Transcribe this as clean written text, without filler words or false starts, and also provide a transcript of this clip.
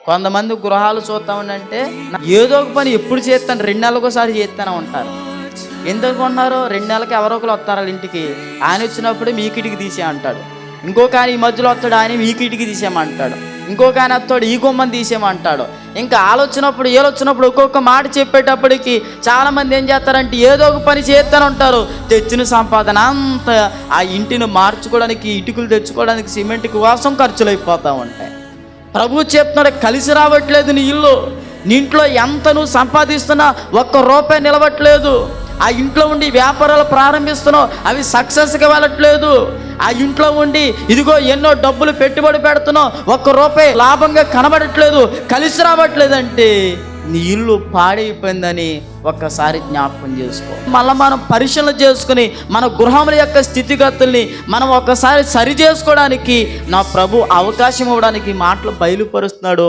కొంతమంది గృహాలు చూస్తామంటే ఏదో ఒక పని ఎప్పుడు చేస్తాను, 2 నెలలకు ఒకసారి చేస్తానే ఉంటారు. ఎందుకు ఉన్నారు? 2 నెలలకు ఎవరో ఒకరు వస్తారు వాళ్ళ ఇంటికి. ఆయన వచ్చినప్పుడు మీ కిటికి తీసే అంటాడు. ఇంకొక ఆయన ఈ మధ్యలో వస్తాడు, ఆయన మీ కిటికి తీసేయమంటాడు. ఇంకొక ఆయన వస్తాడు, ఈ గుమ్మని తీసేయమంటాడు. ఇంకా ఆలోచనప్పుడు ఏలొచ్చినప్పుడు ఒక్కొక్క మాట చెప్పేటప్పటికి చాలామంది ఏం చేస్తారంటే ఏదో ఒక పని చేస్తూనే ఉంటారు. తెచ్చిన సంపాదన అంతా ఆ ఇంటిని మార్చుకోవడానికి, ఇటుకలు తెచ్చుకోవడానికి, సిమెంట్ కోసం ఖర్చులు అయిపోతూ ఉంటాయి. ప్రభు చెప్తున్నాడు, కలిసి రావట్లేదు నీ ఇల్లు. నీ ఇంట్లో ఎంత నువ్వు సంపాదిస్తున్నా ₹1 నిలవట్లేదు. ఆ ఇంట్లో ఉండి వ్యాపారాలు ప్రారంభిస్తున్నావు, అవి సక్సెస్గా వెళ్ళట్లేదు. ఆ ఇంట్లో ఉండి ఇదిగో ఎన్నో డబ్బులు పెట్టుబడి పెడుతున్నావు, ₹1 లాభంగా కనబడట్లేదు, కలిసి రావట్లేదంటే నీ ఇల్లు పాడైపోయిందని ఒక్కసారి జ్ఞాపకం చేసుకో. మళ్ళీ మనం పరిశీలన చేసుకుని మన గృహముల యొక్క స్థితిగతుల్ని మనం ఒక్కసారి సరి చేసుకోవడానికి నా ప్రభు అవకాశం ఇవ్వడానికి మాటలు బయలుపరుస్తున్నాడు.